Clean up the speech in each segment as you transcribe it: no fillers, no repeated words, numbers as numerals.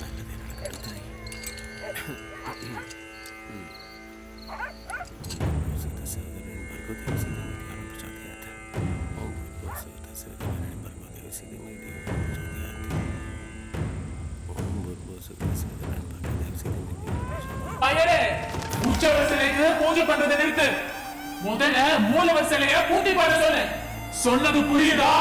நல்லதே நடக்கட்டும் தாய். உச்சவரசலைக்கு பூஜை பண்றதை நிறுத்து. முதல்ல மூலவரசலைய பூட்டி பண்ண சொல்லு. சொன்னது புரியுதா?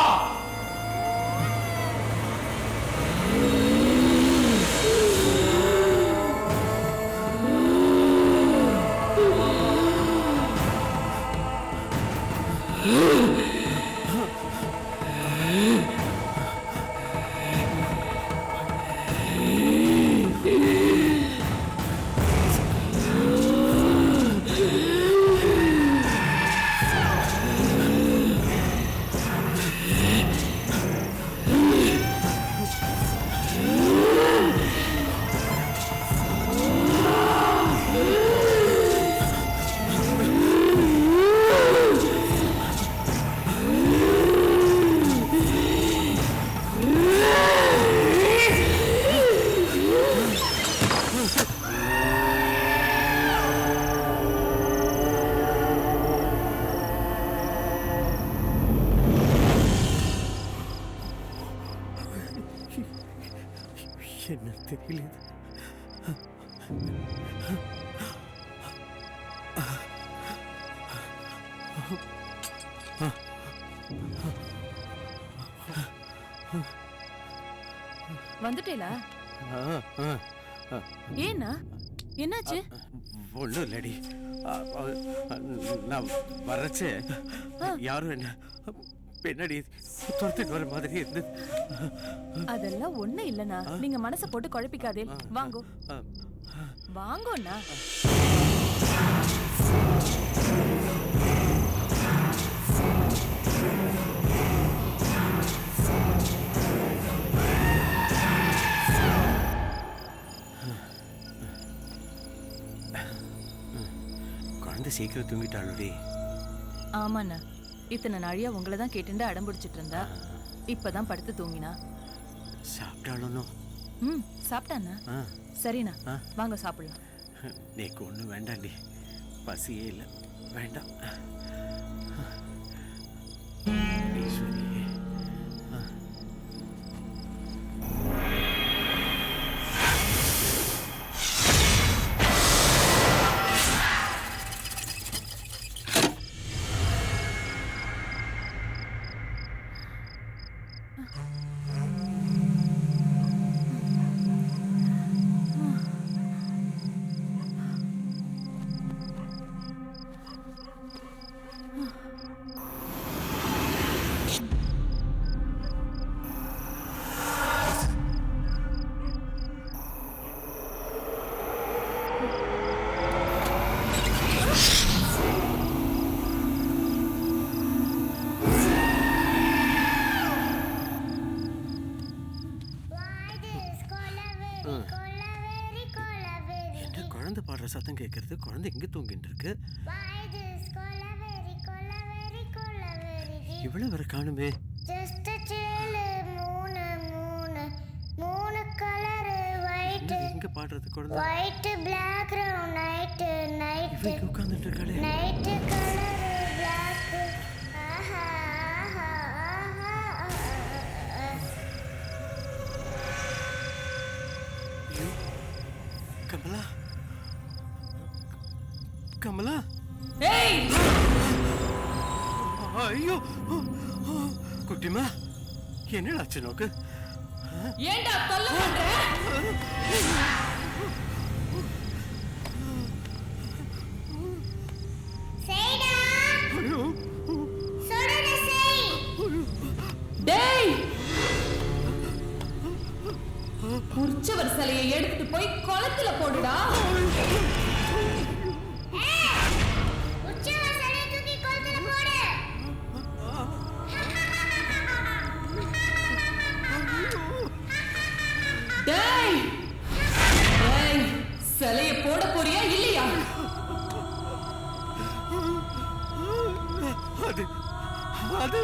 என்ன தெரியல. வந்துட்டேலா? ஏன்னா என்னாச்சு? ஒன்றும் இல்லடி. நான் வரச்சே யாரும் என்ன பின்னாடி துரத்துட்டு வர மாதிரி இருந்தது. அதெல்லாம் ஒண்ணு இல்லனா, நீங்க மனச போட்டு குழப்பிக்காதே. வாங்கோ வாங்கோண்ணா. குழந்தை சீக்கிரம் தூங்கிட்டாளுடி. ஆமாண்ணா, இத்தனை நாழியா உங்களை தான் கேட்டுண்டு அடம் பிடிச்சிட்டு இருந்தா. இப்பதான் படுத்து தூங்கினா. சாப்பிட்டாலும்? சாப்பிட்டாண்ணா. சரிண்ணா, வாங்க சாப்பிடலாம். நீக்கு ஒன்றும் வேண்டாண்டி, பசியே இல்லை. வேண்டாம். என்ன குழந்தை பாடுற சத்தம் கேட்கறது? குழந்தை எங்க தூங்கிட்டு இருக்கு? இவ்வளவு வர காணுமே. எங்க பாடுறது குழந்தை? white black brown night night இவங்க உட்கார்ந்துட்டு இருக்காளே. night color black ஆஹா ஆஹா ஐயோ கமலா, கமலா. ஏய் ஐயோ குட்டிமா, என்னடாச்சு நோக்கு? ஏண்டா தொல்லை பண்ற? செய்டா ஐயோ சொல்றத செய். டேய், உற்சவர் சிலையை எடுத்துட்டு போய் குளத்துல போடுடா. உற்சவர் சிலையை தூக்கி குளத்துல போடு. டேய் டேய், சிலையை போட போறியா இல்லையா? அது அது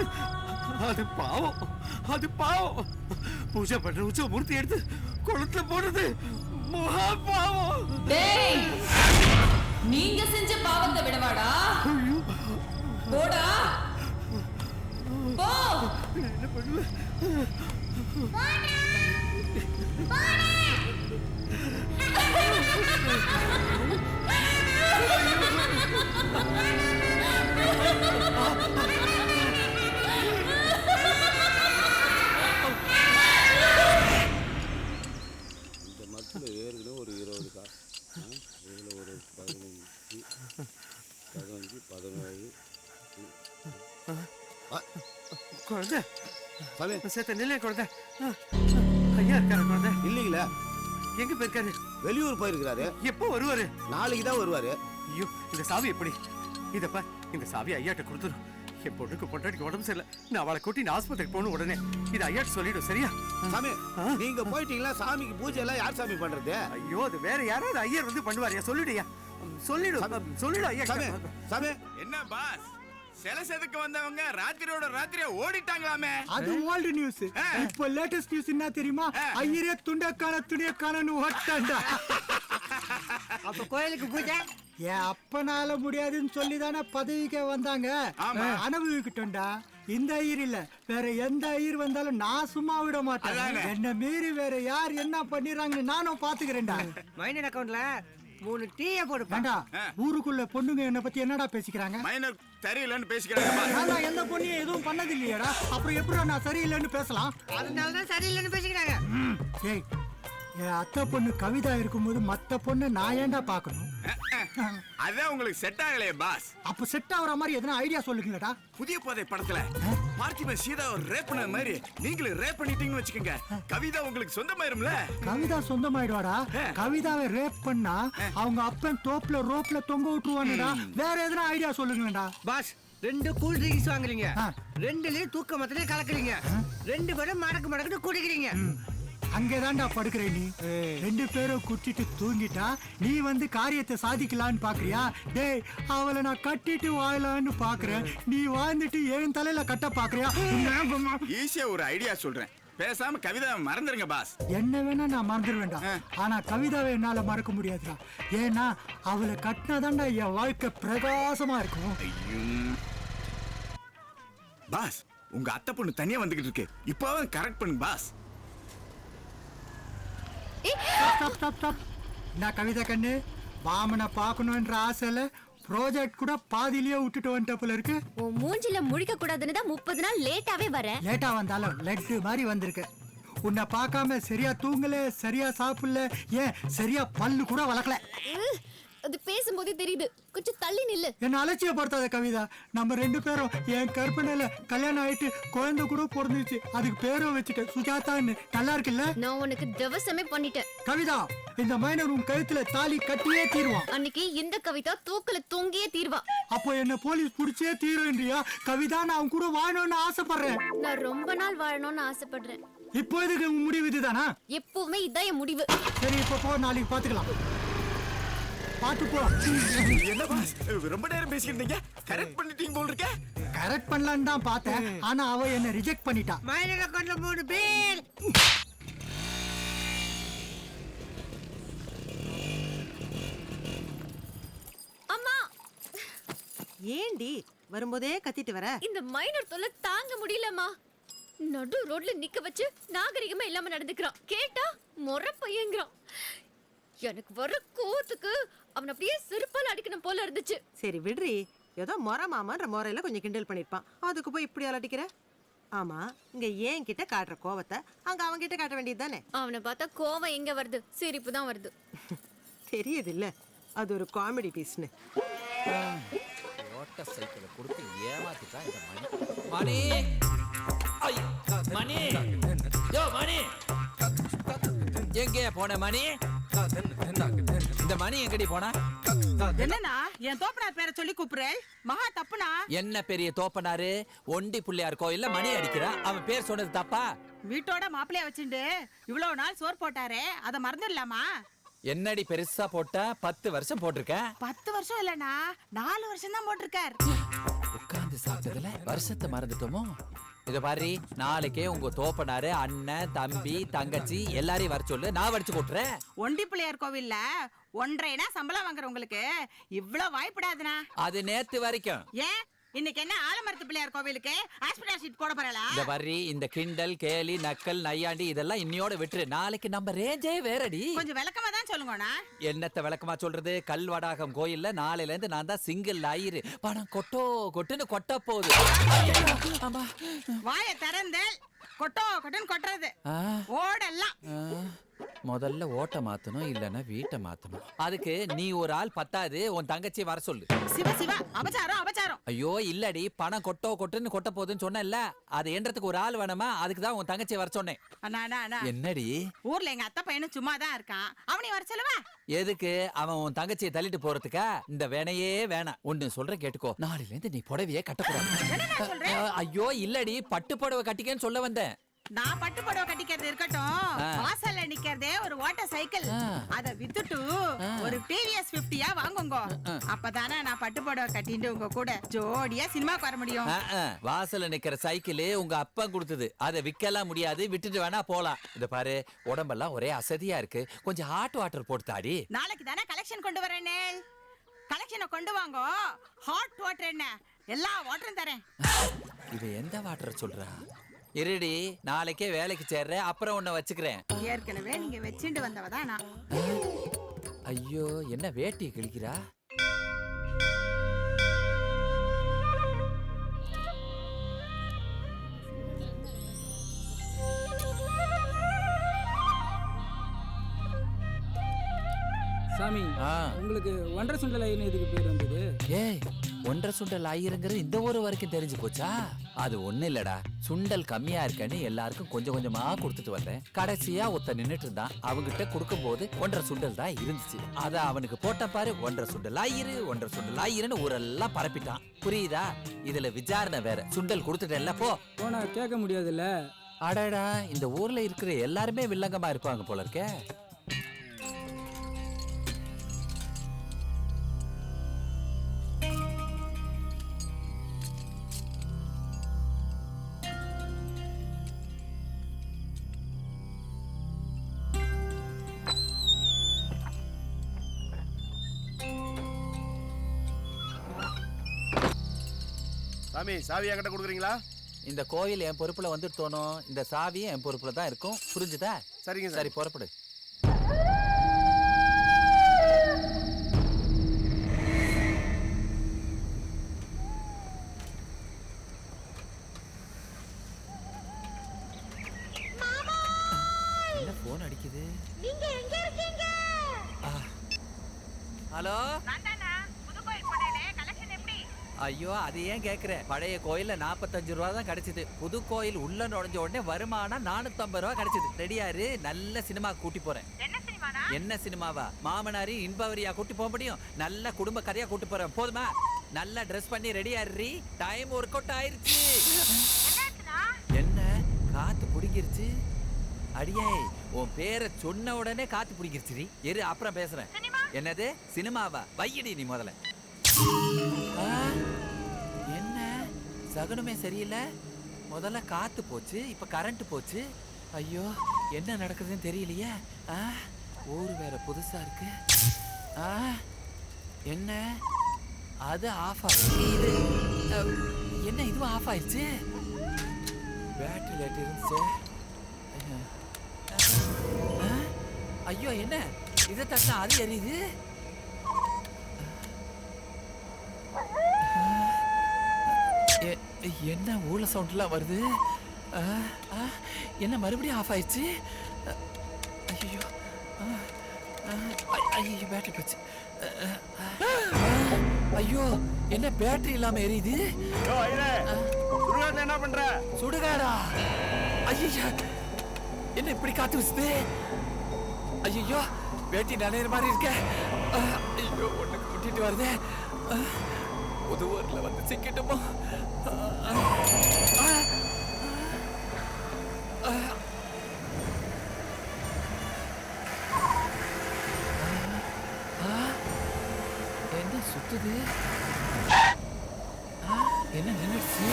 அது பாவம், அது பாவம். பூஜை பண்ற உற்சவ மூர்த்தி எடுத்து குளத்துல போடுறது மகா பாவம். டேய், நீங்க செஞ்ச பாவத்தை விடவாடா? போடா போ. என்ன பண்ணுவேன்? இந்த மரத்தில் ஏற்கனவே ஒரு 20 காய், இதில் ஒரு 15, 17. குழந்தை சாமி சேர்த்த நிலைய குழந்தை. ஐயா இருக்காரு குழந்தை. இல்லைங்களா, எங்க போயிருக்காரு? வெளியூர் போயிருக்கிறாரு. எப்போ வருவாரு? நாளைக்கு தான் வருவாரு. ஐயோ, இந்த சாவி எப்படி? இதப்பா, இந்த சாவி ஐயாட்ட கொடுத்துரும். என் பொண்ணுக்கு பொண்டாட்டிக்கு உடம்பு சரியில்லை. நான் அவளை கூட்டி நான் ஆஸ்பத்திரிக்கு போகணும். உடனே இது ஐயாட்ட சொல்லிடும். சரியா? சாமி நீங்க போயிட்டீங்களா? சாமிக்கு பூஜை எல்லாம் யார் சாமி பண்றது? ஐயோ, அது வேற யாராவது ஐயர் வந்து பண்ணுவாரியா? சொல்லிடுயா, சொல்லிடும் ஐயா. சாமி சாமி என்ன பாஸ், சில செதுக்கு வந்தவங்க ராத்திரியோட ராத்திரியா ஓடிட்டாங்களாமே. அது ஓல்டு நியூஸ். இப்போ லேட்டஸ்ட் நியூஸ் என்ன தெரியுமா? ஐயரே துணியக்கானன்னு ஓட்டாண்டா. அப்ப கோயிலுக்கு பூஜை என் அப்பனால முடியாதுன்னு சொல்லிதானே பதவிக்கே வந்தாங்க. அனுபவிக்கிட்டோம்டா. இந்த ஐயர் இல்ல, வேற எந்த ஐயர் வந்தாலும் நான் சும்மா விட மாட்டேன். என்ன மீறி வேற யார் என்ன பண்ணிடுறாங்கன்னு நானும் பாத்துக்கிறேன்டா. மைனர் அக்கவுண்ட்ல 3 டீயை போடு. வேண்டா, ஊருக்குள்ள பொண்ணுங்க என்ன பத்தி என்னடா பேசிக்கிறாங்க? மைனர் தெரியலன்னு பேசிக்கிறாங்க பாஸ். நான் எந்த பொண்ணையும் எதுவும் பண்ணது இல்லையாடா. அப்புறம் எப்படி நான் சரியில்லைன்னு பேசலாம்? அதனாலதான் சரியில்லைன்னு பேசிக்கிறாங்க. ஏய், என் அத்தை பொண்ணு கவிதா இருக்கும்போது மத்த பொண்ணு நான் ஏன்டா பாக்கணும்? அதான் உங்களுக்கு செட் ஆகலையே பாஸ். அப்ப செட் ஆகுற மாதிரி எதனா ஐடியா சொல்லுங்களேடா. புதிய போதை படத்துல பார்த்திபன் சீதா ஒரு ரேப் பண்ண மாதிரி நீங்களும் ரேப் பண்ணிட்டீங்கன்னு வச்சுக்கோங்க. கவிதா உங்களுக்கு சொந்தமாயிரும்ல. கவிதா சொந்தமாயிடுவாடா. கவிதாவை ரேப் பண்ணா அவங்க அப்பன் தோப்புல ரோப்ல தொங்க விட்டுருவானுடா. வேற எதனா ஐடியா சொல்லுங்களேடா. பாஸ், 2 கூல் ட்ரிங்க்ஸ் வாங்குறீங்க, 2லயும் தூக்க மத்திலே கலக்குறீங்க, 2 பேரும் மடக்கு குடிக்கிறீங்க. அங்கேதான்டா படுக்கிற நீ. 2 பேரும் குட்டிட்டு தூங்கிட்டா நீ வந்து காரியத்தை சாதிக்கலான்னு பாக்குறியா? டேய், அவளை நான் கட்டிட்டு வாழலான்னு பாக்குறேன். நீ வாழ்ந்துட்டு என் தலையில கட்ட பாக்குறியா? ஈஸியா ஒரு ஐடியா சொல்றேன், பேசாம கவிதா மறந்துருங்க பாஸ். என்ன வேணா நான் மறந்துடுவேன்டா. ஆனா கவிதாவை என்னால மறக்க முடியாதுடா. ஏன்னா அவளை கட்டினாதான்டா என் வாழ்க்கை பிரகாசமா இருக்கும். பாஸ், உங்க அத்தை பொண்ணு தனியா வந்துகிட்டு இருக்கு, இப்போவும் கரெக்ட் பண்ணுங்க பாஸ். ஸ்டாப். நான் கவிதா கண்ணு வாமனை பார்க்கணுன்ற ஆசையில ப்ராஜெக்ட் கூட பாதியிலேயே விட்டுட்டு வந்துட்ட போல இருக்கு. உன் மூஞ்சில முழிக்க கூடாதுன்னு தான் 30 நாள் லேட்டாவே வரேன். லேட்டா வந்தாலும் லெட்டு மாதிரி வந்திருக்கு. உன்னை பார்க்காம சரியா தூங்கல, சரியா சாப்பிடல, ஏன் சரியா பல்லு கூட வளர்க்கல. அது பேசும்போதே தெரியுது, கொஞ்சம் தள்ளி நில்லு. என்ன அலட்சியப்படுத்தாத கவிதா. நம்ம 2 பேரும் என் கற்பனையில கல்யாணம் ஆயிட்டு குழந்தை கூட பிறந்துச்சு. அதுக்கு பேரும் வச்சுட்டேன் சுஜாதான்னு. நல்லா இருக்குல்ல? நான் உனக்கு திவசமே பண்ணிட்டேன். கவிதா, இந்த மைனர் உன் கழுத்துல தாலி கட்டியே தீருவான். அன்னைக்கு இந்த கவிதா தூக்கல தொங்கியே தீர்வா. அப்போ என்ன போலீஸ் புடிச்சே தீருன்றியா? கவிதா, நான் அவன் கூட வாழணும்னு ஆசைப்படுறேன். நான் ரொம்ப நாள் வாழணும்னு ஆசைப்படுறேன். இப்போ இதுக்கு முடிவு இதுதானா? எப்பவுமே இதான் என் முடிவு. சரி, இப்போ போ, நாளைக்கு பாத்துக்கலாம். பாத்து போ. என்ன பாஸ், ரொம்ப நேரம் பேசிக்கிட்டீங்க, கரெக்ட் பண்ணிட்டீங்க போல இருக்க. கரெக்ட் பண்ணலான்னு தான் பார்த்தேன், ஆனா அவ என்ன ரிஜெக்ட் பண்ணிட்டா. மைனர் அக்கவுண்ட்ல 3 பேர். அம்மா, ஏண்டி வரும்போதே கத்திட்டு வர? இந்த மைனர் தொல்லை தாங்க முடியலம்மா. நடு ரோட்ல நிக்க வச்சு நாகரிகமா இல்லாம நடந்துக்கிறான். கேட்டா முறை பையங்கிறான். எனக்கு வர கோவத்துக்கு அவன் அப்படியே செருப்பால் அடிக்கணும் போல இருந்துச்சு. சரி விடுறி, ஏதோ மாமான்ற முறையில கொஞ்சம் கிண்டல் பண்ணிருப்பான், அதுக்கு போய் இப்படி அலட்டிக்கிற? ஆமா, இங்க ஏன் கிட்ட காட்டுற கோவத்தை அங்க அவன் கிட்ட காட்ட வேண்டியது தானே? அவனை பார்த்தா கோவம் எங்க வருது, சிரிப்பு தான் வருது. தெரியுது இல்ல, அது ஒரு காமெடி பீஸ்னு. ஓட்ட சைக்கிளை கொடுத்து ஏமாத்திட்டான் இந்த மணி. மணி, யோ மணி, எங்கே போன மணி? இந்த மணி எங்கடி போனா? என்னன்னா என் தோப்பனார் பேரை சொல்லி கூப்பிடுறேன்? மகா தப்புனா? என்ன பெரிய தோப்பனாரு? ஒண்டி புள்ளையார் கோயில்ல மணி அடிக்கிறா, அவன் பேர் சொன்னது தப்பா? வீட்டோட மாப்பிளைய வச்சுட்டு இவ்வளவு நாள் சோறு போட்டாரே, அதை மறந்துடலாமா? என்னடி பெருசா போட்டா? 10 வருஷம் போட்டிருக்கேன். 10 வருஷம் இல்லனா 4 வருஷம் தான் போட்டிருக்கார். உட்கார்ந்து சாப்பிட்டதுல வருஷத்தை மறந்துட்டோமோ? இத பாரு, நாளைக்கே உங்க தோப்பனாரு, அண்ணன், தம்பி, தங்கச்சி எல்லாரையும் வர சொல்லு, நான் வடிச்சு கொட்டுறேன். ஒண்டி பிள்ளையார் கோவில்ல 1.5 சம்பளம் வாங்குறவங்களுக்கு இவ்வளவு வாய்ப்படாதுனா? அது நேத்து வரைக்கும். ஏன் இன்னைக்கு என்ன ஆலமரத்து பிள்ளையார் கோவிலுக்கு ஆஸ்பிரேஷன் ஷீட் போட போறல? இந்த பாரு, இந்த கிண்டல், கேலி, நக்கல், நையாண்டி இதெல்லாம் இன்னியோட விட்டுரு. நாளைக்கு நம்ம ரேஞ்சே வேறடி. கொஞ்சம் விளக்கமா தான் சொல்லுங்கண்ணா. என்னத்த விளக்கமா சொல்றது? கல்வடாகம் கோயில்ல நாளையில இருந்து நான் தான் சிங்கிள் ஆயிரு. பணம் கொட்டுன்னு கொட்ட போகுது. வாயை திறந்து கொட்டுன்னு கொட்டுறது ஓடெல்லாம். முதல்ல ஓட்ட மாத்தணும், இல்லன்னா வீட்டை மாத்தணும். அதுக்கு நீ ஒரு ஆள் பத்தாது, உன் தங்கச்சி வர சொல்லு. சிவா அபச்சாரம். ஐயோ இல்லடி, பணம் கொட்டுன்னு கொட்ட போகுதுன்னு சொன்னேன்ல, அது என்றதுக்கு ஒரு ஆள் வேணுமா? அதுக்கு தான் உன் தங்கச்சி வர சொன்னேன். என்னடி? ஊர்ல எங்க அத்தை பையனும் சும்மா தான் இருக்கான், அவனையும் வர சொல்லுவா. எதுக்கு? அவன் உன் தங்கச்சியை தள்ளிட்டு போறதுக்கா? இந்த வேணையே வேணாம். ஒன்னு சொல்ற கேட்டுக்கோ, நாளையில இருந்து நீ புடவையே கட்டக்கூடாது. ஐயோ இல்லடி, பட்டு புடவை கட்டிக்கன்னு சொல்ல வந்தேன். நான் பட்டு புடவை கட்டிக்கிறது இருக்கட்டும், வாசல்ல நிக்கிறதே ஒரு வாட்டர் சைக்கிள், அத வித்துட்டு ஒரு டிவிஎஸ் 50 வாங்குங்க. அப்பதானே நான் பட்டு புடவை கட்டிட்டு உங்க கூட ஜோடியா சினிமாக்கு வர முடியும். வாசல்ல நிக்கிற சைக்கிள் உங்க அப்பா கொடுத்தது, அதை விக்கலாம் முடியாது, விட்டுட்டு வேணா போலாம். இத பாரு, உடம்பெல்லாம் ஒரே அசதியா இருக்கு, கொஞ்சம் ஹாட் வாட்டர் போட்டு தாடி. நாளைக்கு தானே கலெக்ஷன் கொண்டு வரேனே, கலெக்ஷனை கொண்டு வாங்க. ஹாட் வாட்டர் என்ன, எல்லா வாட்டரும் தரேன். இது எந்த வாட்டர் சொல்றா? இருடி, நாளைக்கே வேலைக்கு சேர்ற, அப்புறம் உன்னை வச்சுக்கிறேன். ஏற்கனவே நீங்க வச்சுட்டு வந்தவதான் நான். ஐயோ, என்ன வேட்டி கிழிக்கிறா? சாமி, உங்களுக்கு ஒன்றரை சுண்டல் ஐயர்னு இதுக்கு பேர் வந்தது? ஏய், ஒன்றரை சுண்டல் ஐயருங்கிறது இந்த ஊர் வரைக்கும் தெரிஞ்சு போச்சா? அது ஒண்ணு இல்லடா, சுண்டல் கம்மியா இருக்கன்னு எல்லாருக்கும் கொஞ்சம் கொஞ்சமா கொடுத்துட்டு வந்தேன். கடைசியா ஒருத்த நின்னுட்டு இருந்தான், அவங்கிட்ட கொடுக்கும் போது ஒன்றரை சுண்டல் தான் இருந்துச்சு. அத அவனுக்கு போட்ட பாரு, ஒன்றரை சுண்டல் ஐயருன்னு ஊரெல்லாம் பரப்பிட்டான். புரியுதா? இதுல விசாரணை வேற. சுண்டல் கொடுத்துட்டேன்ல, போனா கேட்க முடியாதுல்ல. அடடா, இந்த ஊர்ல இருக்கிற எல்லாருமே வில்லங்கமா இருப்பாங்க போல இருக்கே. சாமி, சாவி என்கிட்ட கொடுக்குறீங்களா? இந்த கோயில் என் பொறுப்புல வந்துட்டு தோணும், இந்த சாவியும் என் பொறுப்புல தான் இருக்கும். புரிஞ்சுதா? சரிங்க. சரி, புறப்படு. என்ன போன் அடிக்குது? நீங்க எங்க இருக்கீங்க? ஹலோ, ஐயோ அது ஏன் கேக்குற? பழைய கோயில்ல 45 ரூபா தான் கிடைச்சது. புது கோயில் உள்ள நுழைஞ்ச உடனே வருமானம் 450 ரூபா கிடைச்சது. ரெடியாரு, நல்ல சினிமா கூட்டி போறேன். என்ன சினிமாவா? மாமனாரி இன்பவரியா கூட்டி போக முடியும்? நல்ல குடும்ப கதையா கூட்டி போறேன். போதுமா? நல்லா ட்ரெஸ் பண்ணி ரெடியாரு. டைம் ஒர்க் அவுட் ஆயிருச்சு. என்ன காத்து பிடிக்கிருச்சு? அடியே, உன் பேரை சொன்ன உடனே காத்து பிடிக்கிருச்சு. இரு, அப்புறம் பேசுறேன். என்னது சினிமாவா? வையடி நீ முதல்ல. என்ன சகுனமே சரியில்லை. முதல்ல காத்து போச்சு, இப்ப கரண்ட் போச்சு. ஐயோ, என்ன நடக்குதுன்னு தெரியலையே. ஊரு வேற புதுசா இருக்கு. என்ன அது ஆஃப் ஆயிடுச்சு? என்ன இதுவும் ஆஃப் ஆயிடுச்சு? பேட்டரி லைட் இருந்துச்சு. ஐயோ, என்ன இதை தட்டினா அது எரியுது? என்ன ஊழ சவுண்ட்லாம் வருது? என்ன மறுபடியும் ஆஃப் ஆயிடுச்சு? ஐயோ, ஐயோ பேட்டரி போச்சு. ஐயோ, என்ன பேட்டரி இல்லாம எரியுது? என்ன பண்ற? சுடுகாடா? ஐயோ, என்ன இப்படி காத்து வச்சுது? ஐயோ, வேட்டி நனையிற மாதிரி இருக்க. ஐயோ, ஒண்ணுக்கு முட்டிட்டு வருது. புதுவூர்ல வந்து சிக்கிட்டோமோ? என்ன சுத்துது? என்ன நின்னுச்சு?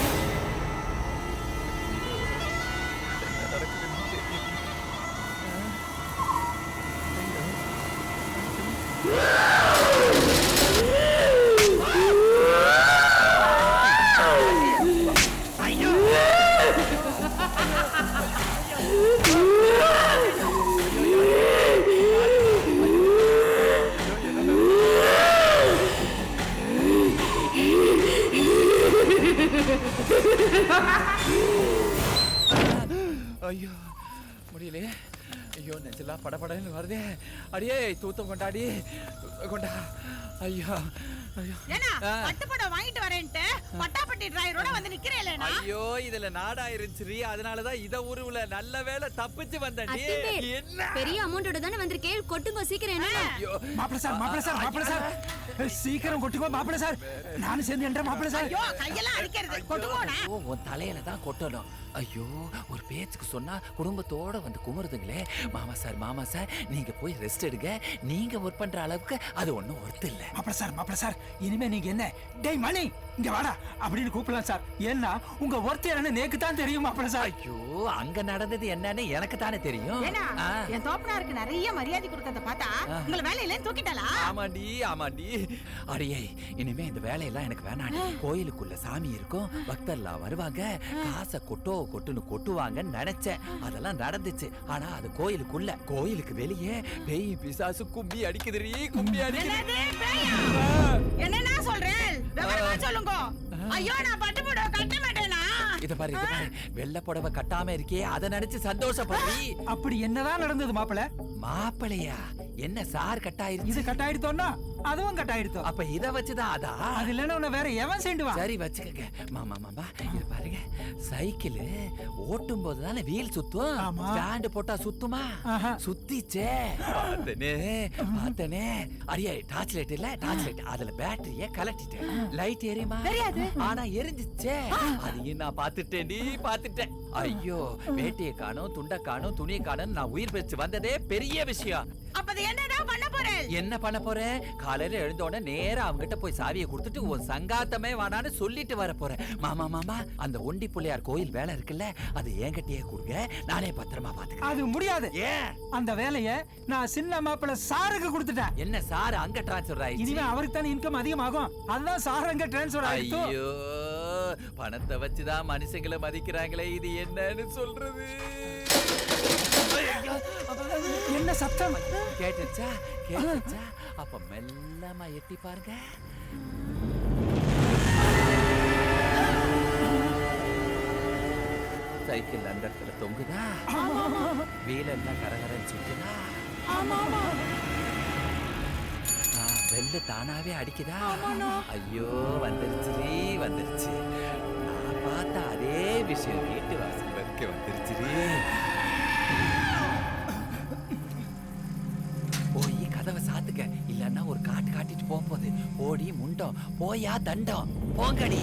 நடக்குதுன்னு தெரியல. ஐயோ முடியலையே. ஐயோ நெஞ்செல்லாம் படபடன்னு வருதே. அடியே தூத்தம் கொண்டாடி கொண்டா. ஐயோ ஐயோ. ஏன்னா பட்டுப்படம் வாங்கிட்டு வரேன்ட்டு பட்டாப்பட்டி டிரைவரோட வந்து நிக்கிறேன்லனா. ஐயோ இதுல நாடா இருந்துச்சு, அதனாலதான் இத உருவுல நல்ல வேளை தப்பிச்சு வந்தேன். என்ன பெரிய அமௌண்டோட தான வந்திருக்கே, கொட்டுங்க சீக்கிரம். என்ன மாப்பிள சார் சீக்கிரம் கொட்டுங்க மாப்பிள சார். நானும் சேர்ந்து என்ற மாப்பிள சார். ஐயோ கையெல்லாம் அடிக்கிறது, கொட்டுங்கோடா. ஓ உன் தலையில தான் கொட்டணும். ஐயோ ஒரு பேச்சுக்கு சொன்னா குடும்பத்தோட வந்து குமருதுங்களே. மாமா சார் நீங்க போய் ரெஸ்ட் எடுங்க. நீங்க ஒர்க் பண்ற அளவுக்கு அது ஒண்ணும் ஒர்த் இல்ல. மாப்பிள சார் இனிமே நீங்க என்ன டேய் மணி இங்க வாடா அப்படின்னு கூப்பிடலாம் சார். ஏன்னா உங்க ஒர்த் என்னன்னு நேக்கு தான் தெரியும் மாப்பிள சார். ஐயோ அங்க நடந்தது என்னன்னு எனக்கு தானே தெரியும். ஏன்னா என் தோப்பனாருக்கு நிறைய மரியாதை கொடுத்தத பார்த்தா உங்கள வேலையில தூக்கிட்டாளா? ஆமாண்டி. அடியே இனிமே இந்த வேலையெல்லாம் எனக்கு வேணாடி. கோயிலுக்குள்ள சாமி இருக்கும், பக்தர்லாம் வருவாங்க, காசை கொட்டுன்னு கொட்டுவாங்கன்னு நினைச்சேன். அதெல்லாம் நடந்துச்சு. ஆனா அது கோயிலுக்குள்ள. கோயிலுக்கு வெளியே பேய் பிசாசு கும்பி அடிக்குதுரி, கும்பி அடிக்குது. என்னன்னா சொல்றேன் விவரமா சொல்லுங்க. ஐயோ நான் பட்டு புடவை கட்ட மாட்டேனா? இத பாரு வெள்ளை புடவை கட்டாம இருக்கே, அத நினைச்சு சந்தோஷப்படுறீ. அப்படி என்னதான் நடந்தது மாப்பிளையா? என்ன சார் கட்டாயிருச்சு? இது கட்டாயிடுத்தோன்னா அதுவும் கட்டாயிடுத்தோம். அப்ப இத வச்சுதான் அதா? அது இல்லன்னா உன்னை வேற எவன் சேர்ந்துவா? சரி வச்சுக்கங்க. மாமா இது பாருங்க, சைக்கிள் ஓட்டும் போது தானே வீல் சுத்தும். ஸ்டாண்ட் போட்டா சுத்துமா? சுத்திச்சே. பார்த்தனே. அடியே டார்ச் லைட் இல்ல, டார்ச் லைட் அதுல பேட்டரிய கலட்டிட்டேன். லைட் எரியுமா? தெரியாது. ஆனா எரிஞ்சிச்சே. அதையும் நான் பாத்துட்டேன். ஐயோ வேட்டியை காணும், துண்டை காணும், துணியை காணும், நான் உயிர் பெற்று வந்ததே பெரிய விஷயம். அப்ப என்னடா பண்ண போறேன்? என்ன பண்ண போறேன்? காலையில எழுந்த உடனே நேரா அவங்கிட்ட போய் சாவியை கொடுத்துட்டு உன் சங்காத்தமே வானான்னு சொல்லிட்டு வர போறேன். மாமா அந்த ஒண்டி பிள்ளையார் கோயில் வேலை இருக்குல்ல, அது என்கிட்டயே கொடுங்க, நானே பத்திரமா பாத்துக்கிறேன். அது முடியாது. ஏன்? அந்த வேலையை நான் சின்ன மாப்பிள்ள சாருக்கு கொடுத்துட்டேன். என்ன சார் அங்க டிரான்ஸ்ஃபர் ஆயிடுச்சு? இனிமே அவருக்கு தானே இன்கம் அதிகமாகும். அதுதான் சார் அங்க டிரான்ஸ்ஃபர் ஆயிடுச்சு. ஐயோ பணத்தை வச்சுதான் மனுஷங்களை மதிக்கிறாங்களே, இது என்னன்னு சொல்றது? என்ன சத்தம் கேட்டுச்சா? அப்ப மெல்லமா எட்டி பாருங்க. சைக்கிள் அந்த இடத்துல தொங்குதா? வீலெல்லாம் கரகரன்னு சுத்துதா? வெள்ளு தானாவே அடிக்குதா? ஐயோ வந்துருச்சு. நான் பார்த்த அதே விஷயம் வீட்டு வாசல் வரைக்கும் வந்துருச்சு. போய் கதவை சாத்துக்க, இல்லன்னா ஒரு காட்டிட்டு போகும்போது ஓடி முண்டம் போயா தண்டம் போங்கடி.